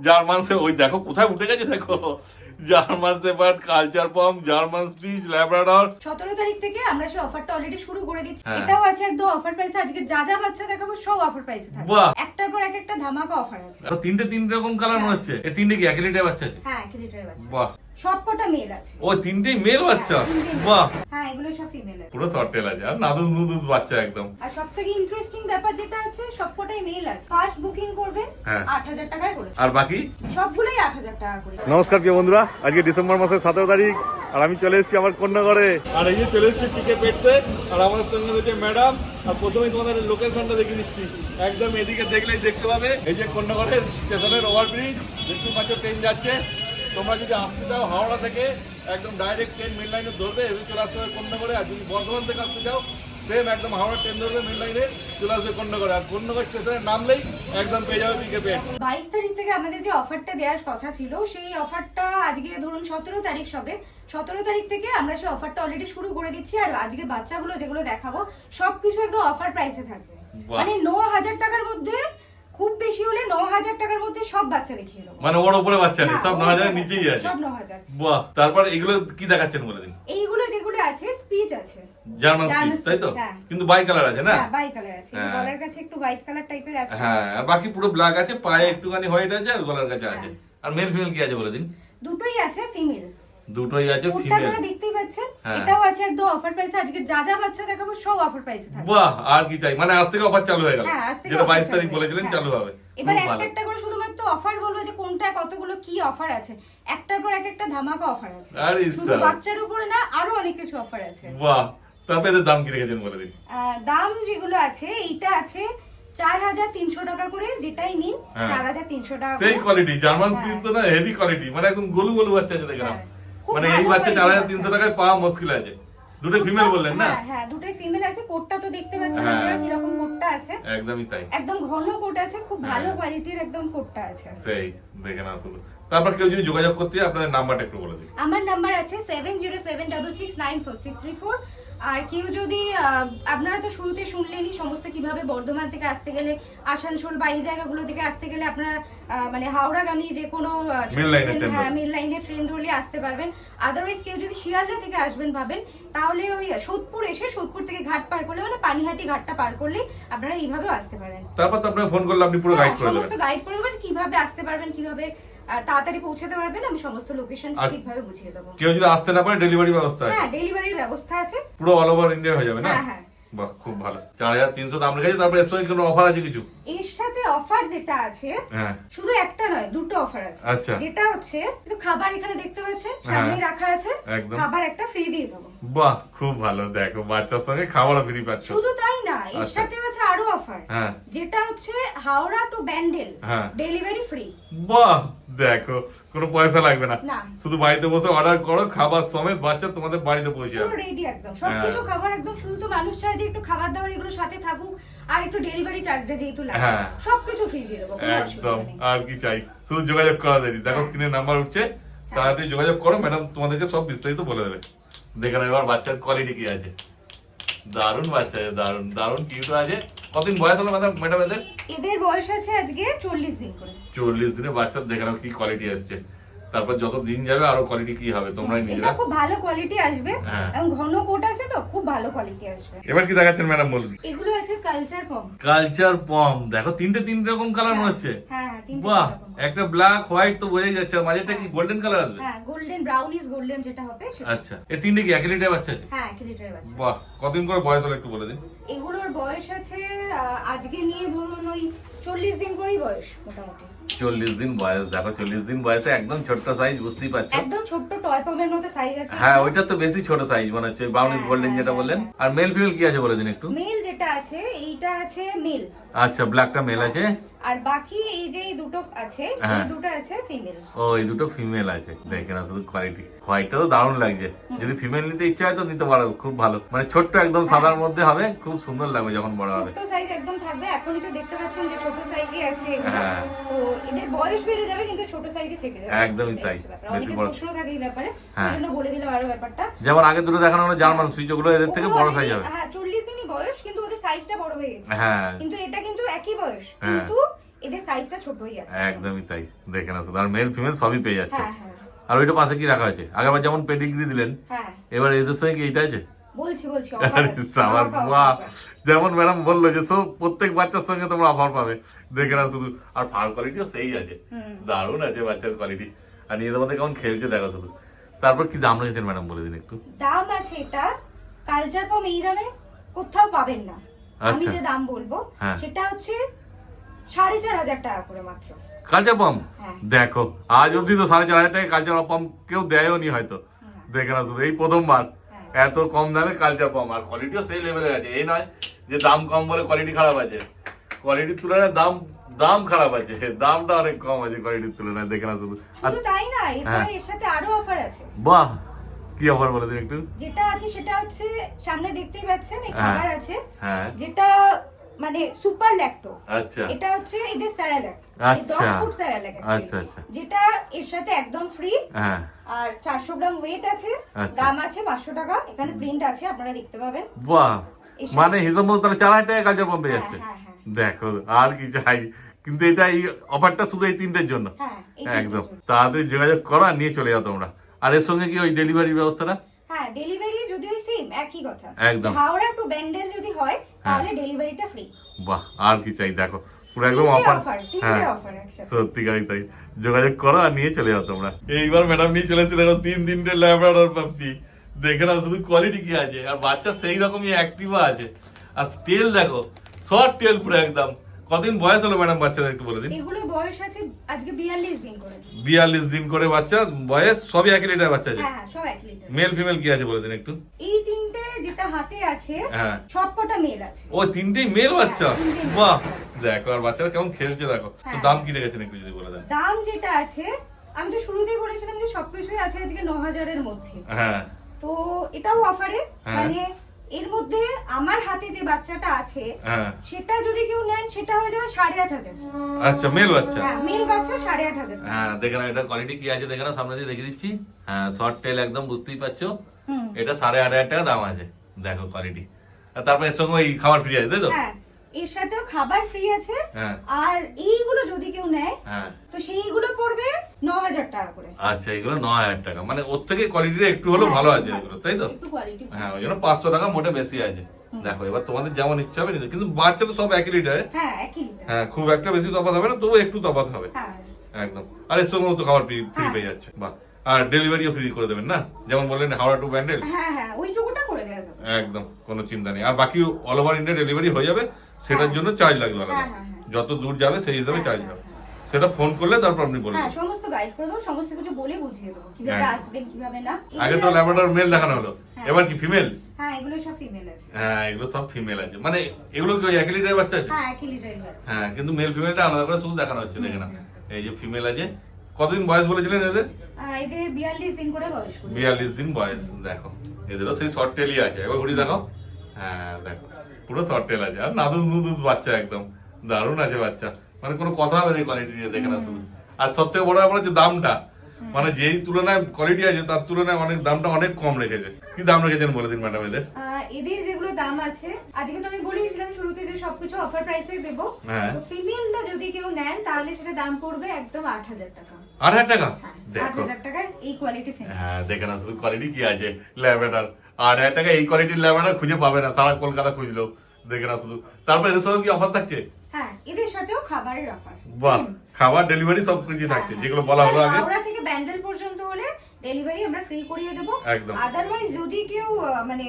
German সে ওই দেখো কোথায় উঠে গেছে দেখো, জার্মান শেপার্ড, কালচার পম, জার্মান স্পিচ, ল্যাব্রাডর। 17 তারিখ থেকে আমরা সেই অফারটা অলরেডি শুরু করে দিচ্ছি। হ্যাঁ। এটাও আছে একদম অফার প্রাইসে। আজকে যা যা বাচ্চা দেখাবো সব অফার প্রাইসে থাকবে। বাহ। একটার পর একটা ধামাকা অফার আছে। তো তিনটে রকম কালার মনে হচ্ছে। এই তিনটে কি এক লিটার বাচ্চা আছে? হ্যাঁ, 1 লিটারের বাচ্চা। বাহ। সবকটা মেল আছে। ও তিনটেই মেল বাচ্চা। তিনটেই বাহ। হ্যাঁ, এগুলো সব ফিমেল আছে। পুরো শর্টেল আছে আর নাদুস নুদুস বাচ্চা একদম। আর সবথেকে ইন্টারেস্টিং ব্যাপার যেটা হচ্ছে সবকটাই মেল আছে। ফার্স্ট বুকিং করবেন হ্যাঁ। 8000 টাকায় করে। আর বাকি সবগুলোই 8000 টাকা করে। নমস্কার প্রিয় বন্ধুরা, আজকে ডিসেম্বর মাসের 17 তারিখ আর আমি চলে এসেছি আমার কন্যাগড়ে। আর এই যে চলে এসেছি টিকে পেটতে, আর আমাদের সঙ্গে রয়েছে ম্যাডাম। আর প্রথমেই তোমাদের লোকেশনটা দেখে দিচ্ছি, একদম এদিকে দেখলেই দেখতে পাবে এই যে কন্যাগড়ের স্টেশনের ওভারব্রিজ দেখতে পাচ্ছ, ট্রেন যাচ্ছে। তোমরা যদি আসতে চাও হাওড়া থেকে একদম ডাইরেক্ট ট্রেন মেন লাইনে ধরবে, এদিকে চলে আসতে হবে কন্যাগড়ে। আর যদি বর্ধমান থেকে আসতে চাও সেম একদম হাওড়া ট্রেন ধরবে মেন লাইনে, চলে আসবে কন্যাগড়ে। আর কন্যাগড় স্টেশনে নামলেই একদম পেয়ে যাবে টিকে পেট। 22 তারিখ থেকে আমাদের যে অফারটা দেওয়ার কথা ছিল সেই অফারটা আজকে ধরুন 17 তারিখ সবে। 17 তারিখ থেকে আমরা সেই অফারটা অলরেডি শুরু করে দিচ্ছি। আর আজকে বাচ্চাগুলো যেগুলো দেখাবো সবকিছু একদম অফার প্রাইসে থাকবে। বাহ। মানে 9000 টাকার মধ্যে, খুব বেশি হলে 9000 টাকার মধ্যে সব বাচ্চা দেখিয়ে দেবো। মানে ওর উপরে বাচ্চা নেই, না, সব ওর 9000 এর উপরে নিচেই আছে। সব 9000। বাহ। তারপর এগুলো কি দেখাচ্ছেন বলে দিন। এইগুলো যেগুলো আছে স্পিচ আছে। জার্মান জার্মান স্পিচ, তাই তো? স্পিচ, হ্যাঁ। কিন্তু বাই কালার আছে না? হ্যাঁ, বাই কালার আছে। হ্যাঁ। গলার কাছে একটু হোয়াইট কালার টাইপের আছে। হ্যাঁ, আর বাকি পুরো ব্ল্যাক আছে, পায়ে একটুখানি হোয়াইট আছে আর গলার কাছে আছে। আর মেল ফিমেল কি আছে বলে দিন। দুটোই আছে ফিমেল। দুটোই আছে কোনটা ফিমেল। আপনারা দেখতেই পাচ্ছেন। হ্যাঁ। এটাও আছে একদম অফার প্রাইসে। আজকে যা যা বাচ্চা দেখাবো সব অফার প্রাইসে থাকবে। বাহ, আর কি চাই, মানে আজ থেকে অফার চালু হয়ে গেল। হ্যাঁ, আজ থেকে যেটা offer 22 তারিখ চালু বলেছিলেন হয়েছে। চালু হবে। এবার খুব একটা ভালো। একটা করে শুধুমাত্র অফার বলবো যে কোনটা কতগুলো কি অফার আছে। একটার পর একটা ধামাকা অফার আছে। আরে শুধু সাব। বাচ্চার উপরে না, আরো অনেক কিছু অফার আছে। বাহ। তারপরে এদের দাম কি রেখেছেন বলে দিন। দাম যেগুলো আছে এইটা আছে 4300 টাকা করে, যেটাই নিন হ্যাঁ। 4300 টাকা সেই করে। কোয়ালিটি জার্মান হ্যাঁ। স্পিচ তো না, হেভি কোয়ালিটি, মানে একদম গোলু গোলু বাচ্চা আছে দেখলাম। হ্যাঁ। খুব মানে ভালো এই বাচ্চা quality 4300 বাচ্চা। টাকায় পাওয়া মুশকিল আছে। দুটো ফিমেল বললেন না? হ্যাঁ, হ্যাঁ, দুটোই ফিমেল আছে। কোটটা তো দেখতে পাচ্ছেন হ্যাঁ। আপনারা কিরকম কোটটা আছে। একদমই তাই। একদম ঘন কোট আছে, খুব ভালো হ্যাঁ। কোয়ালিটির একদম কোটটা আছে। সেই দেখে না শুধু। তারপর কেউ যদি যোগাযোগ করতে হয় আপনাদের নাম্বারটা একটু বলে দিন। আমার নাম্বার আছে 7076694634। আর কেউ যদি আপনারা তো শুরুতে শুনলেনই সমস্ত কিভাবে বর্ধমান থেকে আসতে গেলে, আসানসোল বা এই জায়গাগুলো থেকে আসতে গেলে আপনারা মানে হাওড়াগামী যে কোনো মেল লাইনে ট্রেন হ্যাঁ, মেল লাইনে ট্রেন ধরলে আসতে পারবেন। আদারওয়াইজ কেউ যদি শিয়ালদা থেকে আসবেন ভাবেন, তাহলে ওই সোদপুর এসে সোদপুর থেকে ঘাট পার করলে, মানে পানিহাটি ঘাটটা পার করলে আপনারা এইভাবেও আসতে পারেন। তারপর তো আপনাকে ফোন করলে আপনি পুরো হ্যাঁ, গাইড করে সমস্ত দেবেন। গাইড করে দেবো যে কিভাবে আসতে পারবেন, কিভাবে তাড়াতাড়ি পৌঁছাতে পারবেন। আমি সমস্ত লোকেশন আর ঠিকভাবে বুঝিয়ে দেবো। কেউ যদি আসতে না পারে ডেলিভারি ব্যবস্থা আছে। হ্যাঁ, ডেলিভারির ব্যবস্থা আছে। পুরো অল ওভার ইন্ডিয়া হয়ে যাবে না? হ্যাঁ, হ্যাঁ। বাহ, খুব ভালো। 4300 দাম রেখেছে। তারপর এর সঙ্গে কোনো অফার আছে কিছু? এর সাথে অফার যেটা আছে, হ্যাঁ। শুধু একটা নয়, দুটো অফার আছে। আচ্ছা। যেটা হচ্ছে একটু খাবার এখানে দেখতে পাচ্ছেন সামনে হ্যাঁ। রাখা আছে, একদম। খাবার একটা ফ্রি দিয়ে দেবো। বাহ, খুব ভালো। দেখো বাচ্চার সঙ্গে খাবারও ফ্রি পাচ্ছ। শুধু তাই না, এর আচ্ছা। সাথে আছে আরো অফার। হ্যাঁ। যেটা হচ্ছে হাওড়া টু ব্যান্ডেল হ্যাঁ। Delivery free. বাহ, দেখো কোনো পয়সা লাগবে না, না। শুধু বাড়িতে বসে অর্ডার করো, খাবার সমেত বাচ্চা তোমাদের বাড়িতে পৌঁছে পুরো যাবে। রেডি একদম সবকিছু হ্যাঁ। খাবার একদম। শুধু তো মানুষ চায় যে একটু খাবার দাবার এগুলো সাথে থাকুক, আর একটু ডেলিভারি চার্জটা যেহেতু লাগে, হ্যাঁ। সবকিছু ফ্রি দিয়ে দেবো, কোনো অসুবিধা একদম। নেই। আর কি চাই, শুধু যোগাযোগ করা দেরি। দেখো হ্যাঁ। স্ক্রিনে নাম্বার উঠছে, তাড়াতাড়ি যোগাযোগ করো, ম্যাডাম তোমাদেরকে সব বিস্তারিত বলে দেবে। দেখে নাও এবার বাচ্চার কোয়ালিটি কি আছে। দারুণ বাচ্চা আছে, দারুণ দারুণ কিউট আছে। কতদিন বয়স হলো ম্যাডাম এদের? এদের বয়স আছে আজকে 40 দিন করে। 40 দিনে বাচ্চা, দেখে নাও কি কোয়ালিটি আসছে। তারপর যত দিন যাবে আরো কোয়ালিটি কি হবে তোমরাই এটা নিজেরা। খুব ভালো কোয়ালিটি আসবে, হ্যাঁ। এবং ঘন কোট আছে তো খুব ভালো কোয়ালিটি আসবে। এবার কি দেখাচ্ছেন ম্যাডাম বলুন। এগুলো আছে কালচার পম। কালচার পম, দেখো তিনটে রকম কালার মনে হচ্ছে। হ্যাঁ, তিনটে বাহ, রকম। একটা ব্ল্যাক হোয়াইট তো বোঝাই যাচ্ছে, আর মাঝেরটা কি গোল্ডেন কালার আসবে? হ্যাঁ, গোল্ডেন ব্রাউনিশ গোল্ডেন যেটা হবে সেটা। আচ্ছা, এই তিনটে কি এক লিটার বাচ্চা আছে? হ্যাঁ, 1 লিটারের বাচ্চা। বাহ, কতদিন করে বয়স হলো একটু বলে দিন। এগুলোর বয়স আছে আজকে নিয়ে ধরুন ওই 40 দিন করেই বয়স মোটামুটি। 40 দিন বয়স। দেখো 40 দিন বয়সে একদম ছোট্ট সাইজ, বুঝতেই পারছো। একদম ছোট্ট টয় পমের মতো সাইজ আছে। হ্যাঁ, ওইটা তো বেশি ছোট সাইজ মনে হচ্ছে, ব্রাউনিশ গোল্ডেন যেটা বললেন। আর মেল ফিমেল কি আছে বলে দিন একটু। মেল যেটা আছে এইটা আছে মেল। আচ্ছা, ব্ল্যাকটা মেল আছে। আর বাকি এই যে এই দুটো আছে, হ্যাঁ। এই দুটো আছে ফিমেল। ও, এই দুটো ফিমেল আছে। দেখে না শুধু কোয়ালিটি, হোয়াইটটা তো দারুণ লাগছে। যদি ফিমেল নিতে ইচ্ছা হয় তো নিতে পারো, খুব ভালো। মানে ছোট্ট একদম সাদার মধ্যে হবে, খুব সুন্দর লাগবে যখন বড় হবে। ছোট সাইজ একদম থাকবে। এখনই তো দেখতে পাচ্ছেন যে ছোট সাইজই আছে এগুলো। হ্যাঁ। তো এদের বয়স বেড়ে যাবে কিন্তু ছোট সাইজে থেকে যাবে। একদমই তাই। বেশি বেশি বড়। প্রশ্ন থাকে এই ব্যাপারে, হ্যাঁ। ওই জন্য বলে দিলাম আরো ব্যাপারটা। যেমন আগে দুটো দেখানো হলো জার্মান সুইচ, ওগুলো এদের থেকে বড় সাইজ হবে। হ্যাঁ, 40 দিনই বয়স কিন্তু ওদের সাইজটা বড় হয়ে গেছে। হ্যাঁ। কিন্তু এটা কিন্তু একই বয়স, হ্যাঁ। কিন্তু এদের সাইজটা ছোটই আছে। একদমই তাই, দেখে না শুধু, আর মেল ফিমেল সবই পেয়ে যাচ্ছে। হ্যাঁ হ্যাঁ আর ওইটা পাশে কি রাখা হয়েছে? আগেরবার যেমন পেডিগ্রি দিলেন, হ্যাঁ এবার এদের সঙ্গে কি এইটা আছে? বলছি সাবাস, বাহ! যেমন ম্যাডাম বললো যে সব প্রত্যেক বাচ্চার সঙ্গে তোমরা অফার পাবে, দেখে না শুধু। আর ফার কোয়ালিটিও সেই আছে, দারুণ আছে বাচ্চার কোয়ালিটি। আর নিজেদের মধ্যে কেমন খেলছে দেখো শুধু। তারপর কি দাম রেখেছেন ম্যাডাম, বলে দিন একটু। দাম আছে, এটা কালচার পম এই দামে কোথাও পাবেন না। আমি আচ্ছা। যে দাম বলবো হ্যাঁ। সেটা হচ্ছে 4,500 টাকা করে মাত্র। কালচার পাম্প হ্যাঁ। দেখো, আজ অব্দি তো 4,500 টাকা কালচার পাম্প কেউ দেয়ও নি হয়তো, দেখে না শুধু, এই প্রথমবার এত কম দামে কালচার পাম্প। আর কোয়ালিটিও সেই লেভেলের আছে, এই নয় যে দাম কম বলে কোয়ালিটি খারাপ আছে। কোয়ালিটির তুলনায় দাম খারাপ আছে, দামটা অনেক কম আছে কোয়ালিটির তুলনায়, দেখে না শুধু। আর শুধু তাই না, হ্যাঁ। এর সাথে আরো অফার আছে। বাহ, কি অফার বলে দিন একটু। যেটা আছে সেটা হচ্ছে সামনে দেখতেই পাচ্ছেন, এই হ্যাঁ। খাবার আছে, হ্যাঁ, যেটা মানে সুপার ল্যাকটো। আচ্ছা এটা হচ্ছে এদের স্যারালাক, আচ্ছা ডগ ফুড স্যারালাক, আচ্ছা আচ্ছা, যেটা এর সাথে একদম ফ্রি। হ্যাঁ আর 400 গ্রাম ওয়েট আছে, আচ্ছা। দাম আছে 500 টাকা। এখানে প্রিন্ট আছে, আপনারা দেখতে পাবেন। বাহ, মানে হিসাব মতো তাহলে 4,000 টাকা কালচার পাম্পে হ্যাঁ, যাচ্ছে। হ্যাঁ, হ্যাঁ। দেখো, আর কি চাই, কিন্তু এটা এই অফারটা শুধু এই তিনটের জন্য। হ্যাঁ, এই একদম তিনটের জন্য। তাড়াতাড়ি যোগাযোগ করো আর নিয়ে চলে যাও তোমরা। আর এর সঙ্গে কি ওই ডেলিভারি ব্যবস্থাটা? হ্যাঁ, ডেলিভারি যদি ওই সেম একই কথা, একদম। হাওড়া টু ব্যান্ডেল যদি হয় তাহলে ডেলিভারিটা ফ্রি। বাহ, আর কি চাই, দেখো পুরো একদম অফার। তিনটে অফার একসাথে। সত্যিকারই তাই, যোগাযোগ করো আর নিয়ে চলে যাও তোমরা। এইবার ম্যাডাম নিয়ে চলে এসেছে, দেখো তিনটে ল্যাব্রাডর পাপ্পি, দেখে না শুধু কোয়ালিটি কি আছে। আর বাচ্চা সেই রকমই অ্যাক্টিভও আছে। আর টেল দেখো, শর্ট টেল পুরো একদম। কতদিন বয়স হলো ম্যাডাম বাচ্চাদের, একটু বলে দিন। এগুলো বয়স আছে আজকে 42 দিন করে। 42 দিন করে বাচ্চা বয়স, সবই একই লিটার বাচ্চা আছে। হ্যাঁ হ্যাঁ, সব 1 লিটার। মেল ফিমেল কি আছে বলে দিন একটু। এই তিনটে যেটা হাতে আছে হ্যাঁ। সবকটা মেল আছে। ও তিনটেই মেল বাচ্চা, হ্যাঁ, তিনটেই male বাহ! বাচ্চা। দেখো, আর বাচ্চারা কেমন খেলছে দেখো। তো হ্যাঁ। দাম কি রেখেছেন একটু যদি বলে দেন। দাম যেটা আছে, আমি তো শুরুতেই বলেছিলাম যে সবকিছুই আছে আজকে 9,000 এর মধ্যে। হ্যাঁ তো এটাও অফারে, হ্যাঁ। মানে এর মধ্যে আমার হাতে যে বাচ্চাটা আছে হ্যাঁ, সেটা যদি কেউ নেন সেটা হয়ে যাবে 8,500। আচ্ছা, মেল বাচ্চা। হ্যাঁ, মেল বাচ্চা 8,500। হ্যাঁ, দেখে না এটা কোয়ালিটি কি আছে, দেখে না, সামনে দিয়ে দেখিয়ে দিচ্ছি। হ্যাঁ, শর্ট টেল একদম, বুঝতেই পারছো। হুম। এটা 8,500 টাকা দাম আছে, দেখো কোয়ালিটি। আর তারপর এর সঙ্গে ওই খাবার ফ্রি আছে, তাই তো? হ্যাঁ, এর সাথেও খাবার ফ্রি আছে। হ্যাঁ আর এইগুলো যদি কেউ নেয় হ্যাঁ, তো সেইগুলো পড়বে 9,000 টাকা করে। আচ্ছা, এগুলো 9,000 টাকা, মানে ওর থেকে কোয়ালিটিটা একটু হলেও ভালো আছে এগুলো, তাই তো? একটু কোয়ালিটি। হ্যাঁ, ওই জন্য 500 টাকা মোটে বেশি আছে। দেখো, এবার তোমাদের যেমন ইচ্ছা হবে নিতে, কিন্তু বাচ্চা তো সব একই লিটারে। হ্যাঁ, একই লিটার। হ্যাঁ, খুব একটা বেশি তফাৎ হবে না, তবু একটু তফাৎ হবে। হ্যাঁ একদম। আর এর সঙ্গে তো খাবার ফ্রি হ্যাঁ। পেয়ে যাচ্ছে, বাহ। আর ডেলিভারিও ফ্রি করে দেবেন না, যেমন বললেন হাওড়া টু ব্যান্ডেল। হ্যাঁ হ্যাঁ, ওইটুকুটা করে দেওয়া যাবে। একদম, কোনো চিন্তা নেই। আর বাকি অল ওভার ইন্ডিয়া ডেলিভারি হয়ে যাবে, সেটার জন্য চার্জ লাগবে আলাদা। হ্যাঁ, হ্যাঁ, হ্যাঁ। যত দূর যাবে সেই হিসাবে হ্যাঁ, চার্জ হ্যাঁ, হবে। হ্যাঁ। সেটা ফোন করলে তারপর আপনি বলবেন। হ্যাঁ, সমস্ত গাইড করে দেবো, সমস্ত কিছু বলে বুঝিয়ে দেবো কিভাবে হ্যাঁ। আসবেন কিভাবে না। আগে তো ল্যাব্রাডর মেল দেখানো হলো, হ্যাঁ। এবার কি ফিমেল? হ্যাঁ, এগুলো সব ফিমেল আছে। হ্যাঁ, এগুলো সব ফিমেল আছে, মানে এগুলো কি ওই একই লিটারের বাচ্চা আছে? হ্যাঁ, একই লিটারের বাচ্চা। হ্যাঁ, কিন্তু মেল ফিমেলটা আলাদা করে শুধু দেখানো হচ্ছে, দেখে না। এই যে ফিমেল আছে, কতদিন বয়স বলেছিলেন এদের? এদের 42 দিন করে বয়স করে। 42 দিন বয়স। দেখো, এদেরও সেই শর্ট টেলই আছে। এবার ঘুরি দেখো। হ্যাঁ, দেখো, পুরো শর্ট টেল আছে। আর নাদুস নুদুস বাচ্চা একদম, দারুণ আছে বাচ্চা, মানে কোনো কথা হবে না কোয়ালিটি নিয়ে, দেখে না শুধু। আর সব থেকে বড় ব্যাপার হচ্ছে দামটা, মানে যেই তুলনায় কোয়ালিটি আছে তার তুলনায় অনেক দামটা অনেক কম রেখেছে। কি দাম রেখেছেন বলে দিন ম্যাডাম এদের। এদের যেগুলো দাম আছে, আজকে তো আমি বলেছিলাম শুরুতে যে সবকিছু অফার প্রাইসে দেবো। হ্যাঁ। তো ফিমেলটা যদি কেউ নেন তাহলে সেটা দাম পড়বে একদম 8,000 টাকা। 8,000 টাকা? হ্যাঁ, দেখো, 8,000 টাকায় এই কোয়ালিটি ফিমেল। হ্যাঁ, দেখে না শুধু কোয়ালিটি কি আছে ল্যাব্রাডর। 8,000 টাকা এই কোয়ালিটির ল্যাব্রাডর খুঁজে পাবে না, সারা কলকাতা খুঁজলেও, দেখে না শুধু। তারপর এদের সঙ্গে কি অফার থাকছে? হ্যাঁ, এদের সাথেও খাবারের অফার। বাহ, খাবার ডেলিভারি সব কিছু থাকছে, যেগুলো বলা হলো আগে। হাওড়া থেকে ব্যান্ডেল পর্যন্ত হলে ডেলিভারি আমরা ফ্রি করিয়ে দেবো। একদম। আদারওয়াইজ যদি কেউ মানে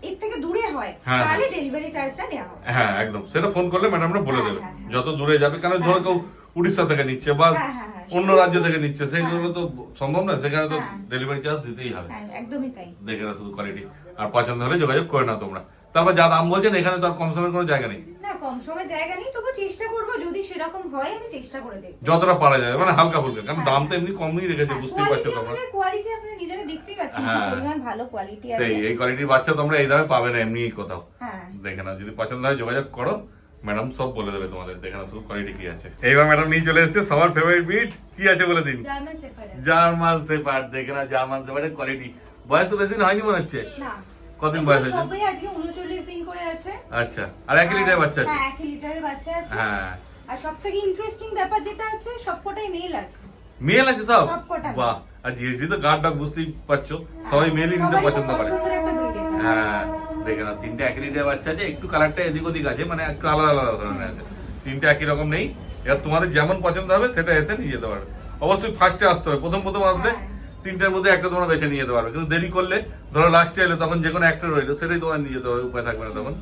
এর থেকে দূরে হয় হ্যাঁ, তাহলে ডেলিভারি চার্জটা নেওয়া হবে। হ্যাঁ, একদম, সেটা ফোন করলে ম্যাডামরা বলে হ্যাঁ, দেবে হ্যাঁ, হ্যাঁ। যত দূরে যাবে। কারণ ধরো কেউ উড়িষ্যা থেকে নিচ্ছে বা হ্যাঁ, হ্যাঁ, হ্যাঁ, অন্য সেগুলো রাজ্য তো- থেকে নিচ্ছে, সেইগুলো তো সম্ভব না, সেখানে তো হ্যাঁ। ডেলিভারি চার্জ দিতেই হবে। হ্যাঁ, একদমই তাই। দেখে না শুধু কোয়ালিটি। আর পছন্দ হলে যোগাযোগ করে না তোমরা। তারপর যা দাম বলছেন, এখানে তো আর কম সমের কোনো জায়গা নেই। না, কম সময় জায়গা নেই, তবু চেষ্টা করবো, যদি সেরকম হয় আমি চেষ্টা করে দেখবো। যতটা পারা যায়, মানে হালকা ফুলকা, কারণ হ্যাঁ। দাম তো এমনি কমই রেখেছে, বুঝতেই পারছো তোমরা। কোয়ালিটি আপনারা নিজেরা দেখতেই পাচ্ছেন, কি হ্যাঁ। পরিমাণ ভালো কোয়ালিটি আছে। সেই এই কোয়ালিটির বাচ্চা তোমরা এই দামে পাবে না এমনি কোথাও। হ্যাঁ। দেখে না, যদি পছন্দ হয় যোগাযোগ করো, ম্যাডাম সব বলে দেবে তোমাদের। দেখে না শুধু কোয়ালিটি কি আছে। এইবার ম্যাডাম নিয়ে চলে এসেছে সবার ফেভারিট বিট, কি আছে বলে দিন। জার্মান শেফার্ড আছে। জার্মান শেফার্ড, দেখে না, জার্মান শেফার্ডের কোয়ালিটি। বয়স তো বেশি দিন হয়নি মনে হচ্ছে। না, কতদিন বয়স এগুলো হয়েছে? সবই আজকে 39 দিন করে আছে। আচ্ছা, আর 1 লিটার বাচ্চা আছে? হ্যাঁ, 1 লিটারের বাচ্চা আছে। হ্যাঁ, আর সব থেকে ইন্টারেস্টিং ব্যাপার যেটা হচ্ছে সবকটাই মেল আছে। মেল আছে সব? সবকটা male। বাহ, আর জিএসডি তো গার্ড ডগ বুঝতেই পারছো, সবাই মেলই নিতে সবারই পছন্দ করে। পছন্দের একটা breed এটা। হ্যাঁ দেখে না, তিনটে একই রিডের বাচ্চা আছে, একটু কালারটা এদিক ওদিক আছে, মানে একটু আলাদা আলাদা ধরনের আছে, তিনটে একই রকম নেই। এবার তোমাদের যেমন পছন্দ হবে সেটা এসে নিয়ে যেতে পারবে। অবশ্যই ফার্স্টে আসতে হবে, প্রথম আসলে হ্যাঁ। তিনটের মধ্যে একটা তোমরা বেছে নিয়ে যেতে পারবে, কিন্তু দেরি করলে ধরো লাস্টে এলে তখন যে কোনো একটা রইলো, সেটাই তোমার নিয়ে যেতে হবে, উপায় থাকবে না তখন।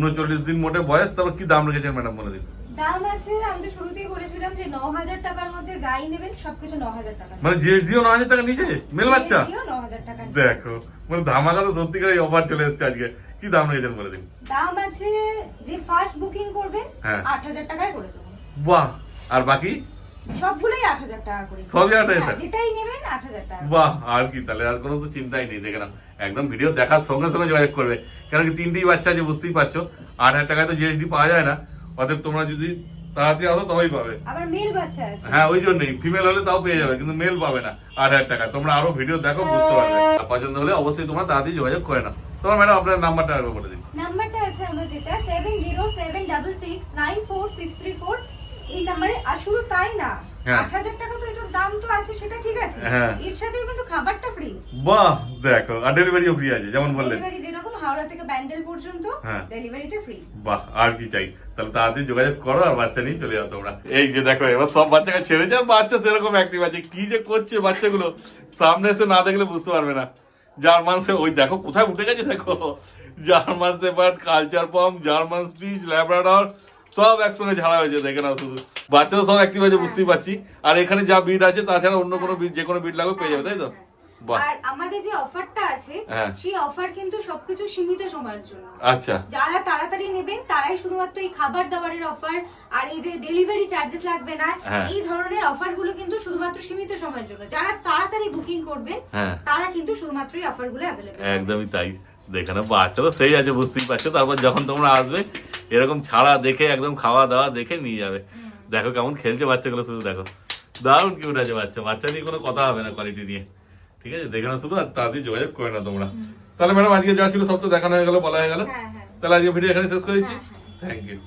39 দিন মোটে বয়স। তারপর কি দাম রেখেছেন ম্যাডাম বলে দিন? দাম আছে, আমি তো শুরুতেই বলেছিলাম যে 9,000 টাকার মধ্যে যাই নেবেন সবকিছু 9,000 টাকা। মানে জিএসডিও 9,000 টাকা নিচে মেল বাচ্চা? 9,000 টাকা। দেখো মানে ধামাকা তো সত্যিকার এই অফার চলে এসেছে আজকে। কি দাম রেখেছেন বলে দিন? দাম আছে যে ফার্স্ট বুকিং করবে হ্যাঁ। 8,000 টাকায় করে দেবো। বাহ, আর বাকি সবগুলোই 8,000 টাকা করে। সবই 8,000 হ্যাঁ, টাকা? যেটাই নেবেন 8,000 টাকা। বাহ, আর কি তাহলে, আর কোনো তো চিন্তাই নেই। দেখে নাও, একদম ভিডিও দেখার সঙ্গে সঙ্গে যোগাযোগ করবে, কেন কি তিনটেই বাচ্চা আছে বুঝতেই পারছো। 8,000 টাকায় তো জিএসডি পাওয়া যায় না, অতএব তোমরা যদি তাড়াতাড়ি আসো তবেই পাবে। আবার মেল বাচ্চা আছে। হ্যাঁ ওই জন্যই, ফিমেল হলে তাও পেয়ে যাবে, কিন্তু মেল পাবে না 8,000 টাকা। তোমরা আরো ভিডিও দেখো, বুঝতে পারবে। আর পছন্দ হলে অবশ্যই তোমরা তাড়াতাড়ি যোগাযোগ করে নাও। তোমার ম্যাডাম আপনার নাম্বারটা আরেকবার বলে দিন। নাম্বারটা আছে আমার যেটা 7076694634, এই নাম্বারে। আর শুধু তাই না, হ্যাঁ। 8,000 টাকা তো এটার দাম তো আছে, সেটা ঠিক আছে, হ্যাঁ। এর সাথেও কিন্তু খাবারটা ফ্রি। বাহ দেখো, আর ডেলিভারিও ফ্রি আছে যেমন বললেন। ডেলিভারি যেরকম হাওড়া থেকে ব্যান্ডেল পর্যন্ত, হ্যাঁ। ডেলিভারিটা ফ্রি। বাহ, আর কি চাই। তাহলে তাড়াতাড়ি যোগাযোগ করো আর বাচ্চা নিয়ে চলে যাও তোমরা। এই যে দেখো, এবার সব বাচ্চাকে ছেড়েছে, আর বাচ্চা সেরকম অ্যাক্টিভ আছে। কি যে করছে বাচ্চাগুলো, সামনে এসে না দেখলে বুঝতে পারবে না। জার্মান সে ওই দেখো কোথায় উঠে গেছে, দেখো জার্মান শেপার্ড, কালচার পম, জার্মান স্পিচ, ল্যাব্রাডর সব একসঙ্গে ঝাড়া হয়েছে। দেখে নাও শুধু, বাচ্চা তো সব অ্যাক্টিভ আছে বুঝতেই পারছি। আর এখানে যা বিট আছে তাছাড়া অন্য কোনো বিট, যে কোনো বিট লাগবে পেয়ে যাবে, তাই তো? বাহ, আর আমাদের যে অফারটা আছে, হ্যাঁ। সেই অফার কিন্তু সবকিছু সীমিত সময়ের জন্য। আচ্ছা যারা তাড়াতাড়ি নেবেন তারাই শুধুমাত্র এই খাবার দাবারের অফার আর এই যে ডেলিভারি চার্জেস লাগবে না, হ্যাঁ। এই ধরনের অফার গুলো কিন্তু শুধুমাত্র সীমিত সময়ের জন্য। যারা তাড়াতাড়ি বুকিং করবেন হ্যাঁ। তারা কিন্তু শুধুমাত্র এই অফার গুলো অ্যাভেলেবল। একদমই তাই। দেখে না, বাচ্চা তো সেই আছে বুঝতেই পারছো। তারপর যখন তোমরা আসবে এরকম ছাড়া দেখে, একদম খাওয়া দাওয়া দেখে নিয়ে যাবে। দেখো কেমন খেলছে বাচ্চাগুলো, শুধু দেখো দারুণ কিউট আছে বাচ্চা। বাচ্চা নিয়ে কোনো কথা হবে না কোয়ালিটি নিয়ে, ঠিক আছে? দেখে না শুধু, আর তাড়াতাড়ি যোগাযোগ করে না তোমরা। তাহলে ম্যাডাম আজকে যা ছিল সব তো দেখানো হয়ে গেল, বলা হয়ে গেল। হ্যাঁ, হ্যাঁ। তাহলে আজকে ভিডিও এখানে শেষ করে দিচ্ছি। হ্যাঁ, থ্যাংক ইউ।